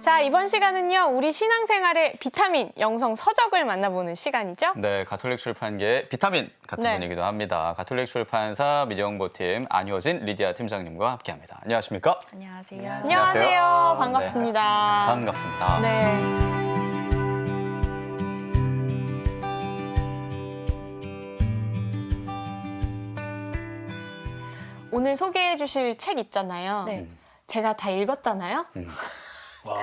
자, 이번 시간은요, 우리 신앙생활의 비타민, 영성 서적을 만나보는 시간이죠. 네, 가톨릭 출판계의 비타민 같은 네. 분이기도 합니다. 가톨릭 출판사 미디어홍보팀 안효진 리디아 팀장님과 함께합니다. 안녕하십니까? 안녕하세요. 안녕하세요. 반갑습니다. 반갑습니다. 네. 오늘 소개해 주실 책 있잖아요. 네. 제가 다 읽었잖아요.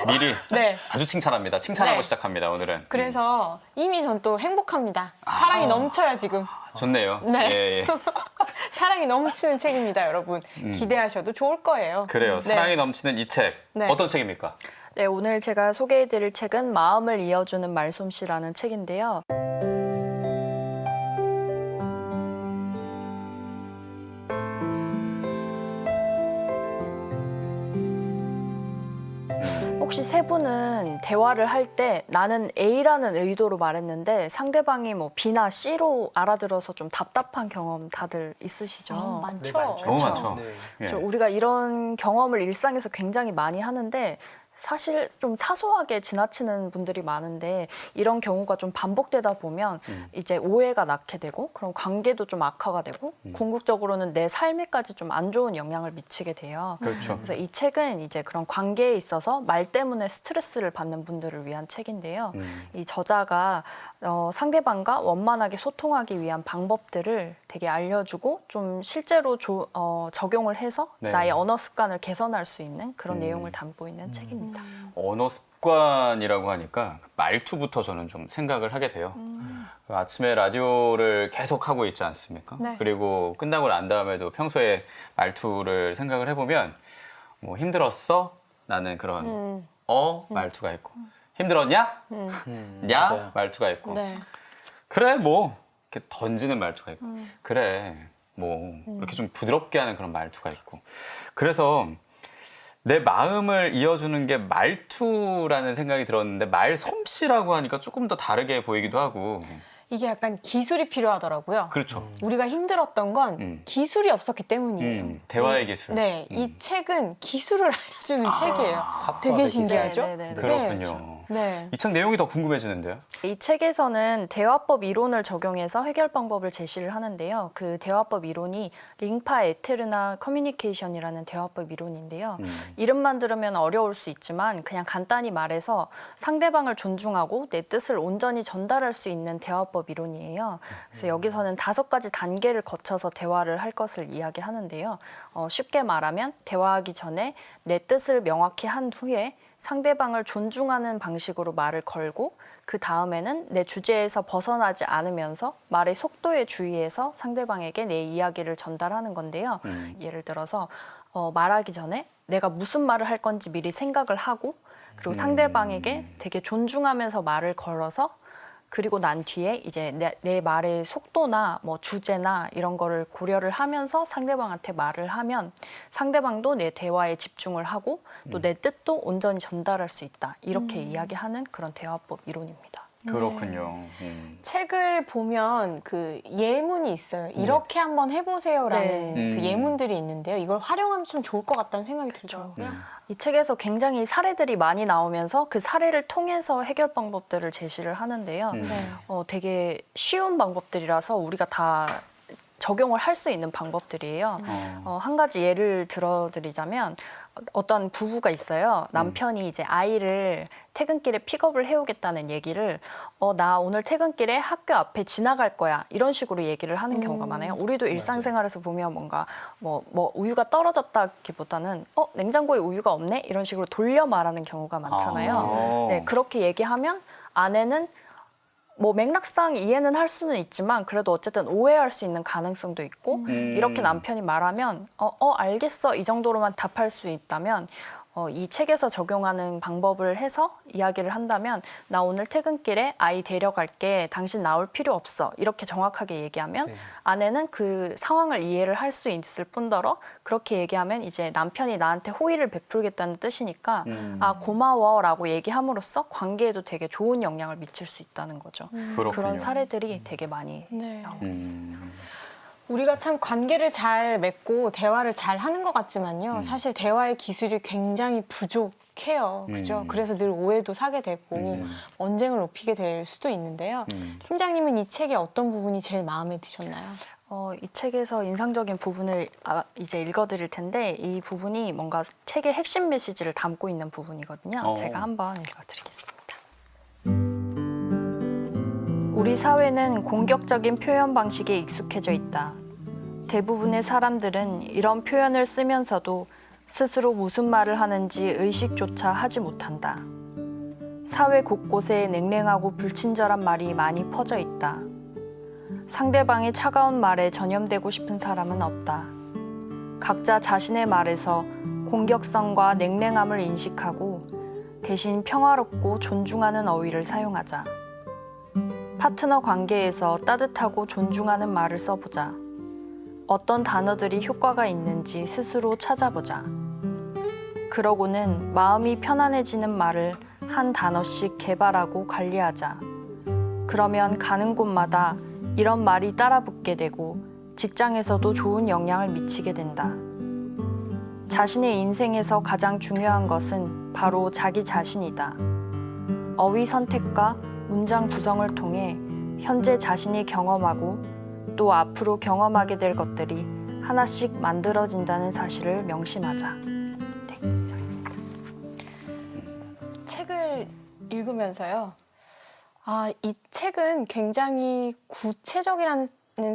미리 네. 아주 칭찬합니다. 칭찬하고 네. 시작합니다, 오늘은. 그래서 이미 전 또 행복합니다. 사랑이 넘쳐요, 지금. 좋네요. 네. 예, 예. 사랑이 넘치는 책입니다, 여러분. 기대하셔도 좋을 거예요. 그래요. 네. 사랑이 넘치는 이 책. 네. 어떤 책입니까? 네, 오늘 제가 소개해드릴 책은 마음을 이어주는 말솜씨라는 책인데요. 혹시 세 분은 대화를 할 때 나는 A라는 의도로 말했는데 상대방이 뭐 B나 C로 알아들어서 좀 답답한 경험 다들 있으시죠? 많죠. 네, 많죠. 너무 그쵸. 많죠. 네. 예. 우리가 이런 경험을 일상에서 굉장히 많이 하는데 사실 좀 사소하게 지나치는 분들이 많은데 이런 경우가 좀 반복되다 보면 이제 오해가 낳게 되고 그럼 관계도 좀 악화가 되고 궁극적으로는 내 삶에까지 좀 안 좋은 영향을 미치게 돼요. 그렇죠. 그래서 이 책은 이제 그런 관계에 있어서 말 때문에 스트레스를 받는 분들을 위한 책인데요. 이 저자가 상대방과 원만하게 소통하기 위한 방법들을 되게 알려주고 좀 실제로 적용을 해서 네. 나의 언어 습관을 개선할 수 있는 그런 내용을 담고 있는 책입니다. 언어 습관이라고 하니까 말투부터 저는 좀 생각을 하게 돼요. 아침에 라디오를 계속 하고 있지 않습니까? 네. 그리고 끝나고 난 다음에도 평소에 말투를 생각을 해보면 뭐 힘들었어? 라는 그런 말투가 있고 힘들었냐? 냐? 맞아요. 말투가 있고 네. 그래 뭐 이렇게 던지는 말투가 있고 그래 뭐 이렇게 좀 부드럽게 하는 그런 말투가 있고 그래서 내 마음을 이어주는 게 말투라는 생각이 들었는데 말솜씨라고 하니까 조금 더 다르게 보이기도 하고 이게 약간 기술이 필요하더라고요. 그렇죠. 우리가 힘들었던 건 기술이 없었기 때문이에요. 대화의 기술. 네, 이 책은 기술을 알려주는 책이에요. 되게 기술. 신기하죠? 네, 네, 네. 그렇군요. 네. 이 책 내용이 더 궁금해지는데요. 이 책에서는 대화법 이론을 적용해서 해결 방법을 제시를 하는데요. 그 대화법 이론이 링파 에테르나 커뮤니케이션이라는 대화법 이론인데요. 이름만 들으면 어려울 수 있지만 그냥 간단히 말해서 상대방을 존중하고 내 뜻을 온전히 전달할 수 있는 대화법 이론이에요. 그래서 여기서는 5가지 단계를 거쳐서 대화를 할 것을 이야기하는데요. 쉽게 말하면 대화하기 전에 내 뜻을 명확히 한 후에 상대방을 존중하는 방식으로 말을 걸고 그 다음에는 내 주제에서 벗어나지 않으면서 말의 속도에 주의해서 상대방에게 내 이야기를 전달하는 건데요. 예를 들어서 말하기 전에 내가 무슨 말을 할 건지 미리 생각을 하고 그리고 상대방에게 되게 존중하면서 말을 걸어서 그리고 난 뒤에 이제 내 말의 속도나 뭐 주제나 이런 거를 고려를 하면서 상대방한테 말을 하면 상대방도 내 대화에 집중을 하고 또 내 뜻도 온전히 전달할 수 있다. 이렇게 이야기하는 그런 대화법 이론입니다. 그렇군요. 책을 보면 그 예문이 있어요. 이렇게 한번 해보세요라는 네. 그 예문들이 있는데요. 이걸 활용하면 참 좋을 것 같다는 생각이 들더라고요. 이 책에서 굉장히 사례들이 많이 나오면서 그 사례를 통해서 해결 방법들을 제시를 하는데요. 되게 쉬운 방법들이라서 우리가 다 적용을 할 수 있는 방법들이에요. 한 가지 예를 들어드리자면 어떤 부부가 있어요. 남편이 이제 아이를 퇴근길에 픽업을 해오겠다는 얘기를 나 오늘 퇴근길에 학교 앞에 지나갈 거야 이런 식으로 얘기를 하는 경우가 많아요. 우리도 일상생활에서 보면 뭔가 뭐 우유가 떨어졌다기보다는 냉장고에 우유가 없네 이런 식으로 돌려 말하는 경우가 많잖아요. 네, 그렇게 얘기하면 아내는 뭐 맥락상 이해는 할 수는 있지만 그래도 어쨌든 오해할 수 있는 가능성도 있고 이렇게 남편이 말하면 알겠어 이 정도로만 답할 수 있다면 이 책에서 적용하는 방법을 해서 이야기를 한다면 나 오늘 퇴근길에 아이 데려갈게 당신 나올 필요 없어 이렇게 정확하게 얘기하면 아내는 그 상황을 이해를 할 수 있을 뿐더러 그렇게 얘기하면 이제 남편이 나한테 호의를 베풀겠다는 뜻이니까 아 고마워라고 얘기함으로써 관계에도 되게 좋은 영향을 미칠 수 있다는 거죠. 그렇군요. 그런 사례들이 되게 많이 네. 나오고 있습니다. 우리가 참 관계를 잘 맺고 대화를 잘 하는 것 같지만요. 사실 대화의 기술이 굉장히 부족해요. 약해요. 그죠? 그래서 늘 오해도 사게 되고 언쟁을 높이게 될 수도 있는데요. 팀장님은 이 책의 어떤 부분이 제일 마음에 드셨나요? 이 책에서 인상적인 부분을 이제 읽어드릴 텐데 이 부분이 뭔가 책의 핵심 메시지를 담고 있는 부분이거든요. 제가 한번 읽어드리겠습니다. 우리 사회는 공격적인 표현 방식에 익숙해져 있다. 대부분의 사람들은 이런 표현을 쓰면서도 스스로 무슨 말을 하는지 의식조차 하지 못한다. 사회 곳곳에 냉랭하고 불친절한 말이 많이 퍼져 있다. 상대방의 차가운 말에 전염되고 싶은 사람은 없다. 각자 자신의 말에서 공격성과 냉랭함을 인식하고 대신 평화롭고 존중하는 어휘를 사용하자. 파트너 관계에서 따뜻하고 존중하는 말을 써보자. 어떤 단어들이 효과가 있는지 스스로 찾아보자. 그러고는 마음이 편안해지는 말을 한 단어씩 개발하고 관리하자. 그러면 가는 곳마다 이런 말이 따라붙게 되고 직장에서도 좋은 영향을 미치게 된다. 자신의 인생에서 가장 중요한 것은 바로 자기 자신이다. 어휘 선택과 문장 구성을 통해 현재 자신이 경험하고 또 앞으로 경험하게 될 것들이 하나씩 만들어진다는 사실을 명심하자. 네, 이상입니다. 책을 읽으면서요. 이 책은 굉장히 구체적이라는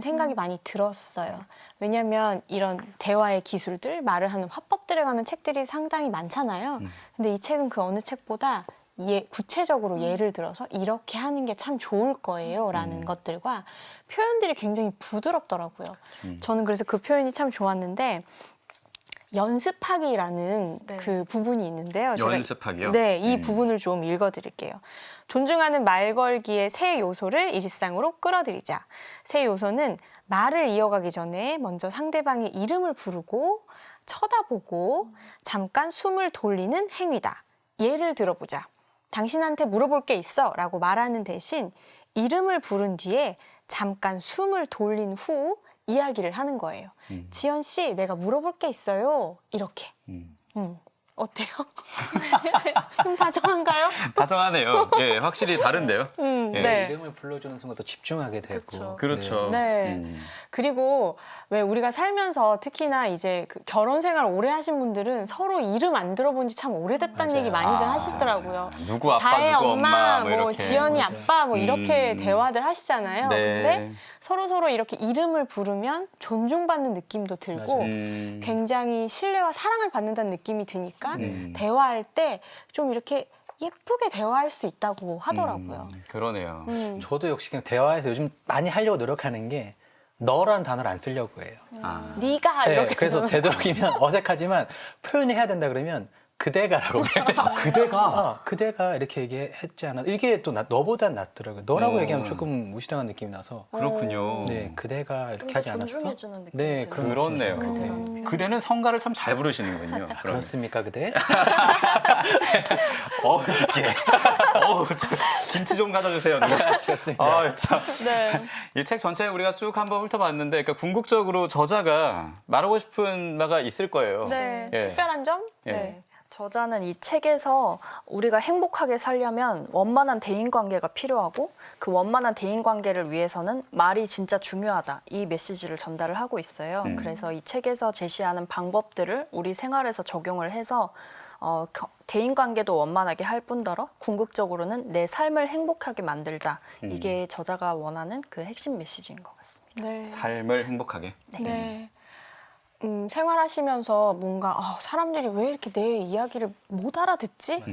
생각이 많이 들었어요. 왜냐하면 이런 대화의 기술들, 말을 하는 화법들에 관한 책들이 상당히 많잖아요. 근데 이 책은 그 어느 책보다 구체적으로 예를 들어서 이렇게 하는 게 참 좋을 거예요 라는 것들과 표현들이 굉장히 부드럽더라고요. 저는 그래서 그 표현이 참 좋았는데 연습하기라는 네. 그 부분이 있는데요. 연습하기요? 네, 이 부분을 좀 읽어드릴게요. 존중하는 말 걸기의 세 요소를 일상으로 끌어들이자. 세 요소는 말을 이어가기 전에 먼저 상대방의 이름을 부르고 쳐다보고 잠깐 숨을 돌리는 행위다. 예를 들어보자. 당신한테 물어볼 게 있어 라고 말하는 대신 이름을 부른 뒤에 잠깐 숨을 돌린 후 이야기를 하는 거예요. 지연 씨, 내가 물어볼 게 있어요. 이렇게. 어때요? 좀 다정한가요? 다정하네요. 예, 확실히 다른데요. 예. 네. 이름을 불러주는 순간 또 집중하게 되고. 그렇죠. 네. 그리고 왜 우리가 살면서 특히나 이제 그 결혼 생활 오래 하신 분들은 서로 이름 안 들어본 지 참 오래됐다는 맞아요. 얘기 많이들 하시더라고요. 맞아요. 누구 아빠, 다혜 누구 엄마, 엄마, 뭐 뭐 이렇게. 지연이 맞아요. 아빠, 뭐 이렇게 대화들 하시잖아요. 네. 근데 서로 이렇게 이름을 부르면 존중받는 느낌도 들고 맞아요. 굉장히 신뢰와 사랑을 받는다는 느낌이 드니까 대화할 때 좀 이렇게 예쁘게 대화할 수 있다고 하더라고요. 그러네요. 저도 역시 그냥 대화에서 요즘 많이 하려고 노력하는 게 너라는 단어를 안 쓰려고 해요. 네가 네, 이렇게 그래서 해서 되도록이면 어색하지만 표현해야 된다 그러면 그대가라고 표현해요. 그대가? 그대가 이렇게 얘기했지 않아. 이게 또 너보단 낫더라고요. 너라고 어. 얘기하면 조금 무시당한 느낌이 나서. 그렇군요. 네, 그대가 이렇게 더 하지 않았어? 존중해주는 느낌이 네, 들어요. 그런 그렇네요. 느낌이 그대는 성가를 참 잘 부르시는군요. 그러면. 그렇습니까, 그대? 이게. 김치 좀 갖다 주세요. 누가. 좋습니다. 참. 네. 이 책 전체 우리가 쭉 한번 훑어봤는데, 그러니까 궁극적으로 저자가 말하고 싶은 바가 있을 거예요. 네. 예. 특별한 점? 예. 네. 저자는 이 책에서 우리가 행복하게 살려면 원만한 대인관계가 필요하고 그 원만한 대인관계를 위해서는 말이 진짜 중요하다. 이 메시지를 전달을 하고 있어요. 그래서 이 책에서 제시하는 방법들을 우리 생활에서 적용을 해서 대인관계도 원만하게 할 뿐더러 궁극적으로는 내 삶을 행복하게 만들자. 이게 저자가 원하는 그 핵심 메시지인 것 같습니다. 네. 삶을 행복하게. 네. 생활하시면서 뭔가 사람들이 왜 이렇게 내 이야기를 못 알아듣지?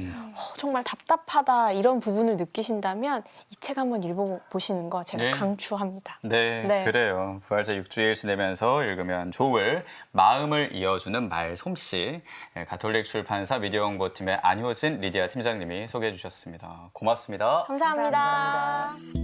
정말 답답하다 이런 부분을 느끼신다면 이 책 한번 읽어보시는 거 제가 네. 강추합니다. 네, 네. 그래요. 부활절 6주일 지내면서 읽으면 좋을 마음을 이어주는 말솜씨. 가톨릭 출판사 미디어 홍보팀의 안효진 리디아 팀장님이 소개해 주셨습니다. 고맙습니다. 감사합니다. 감사합니다.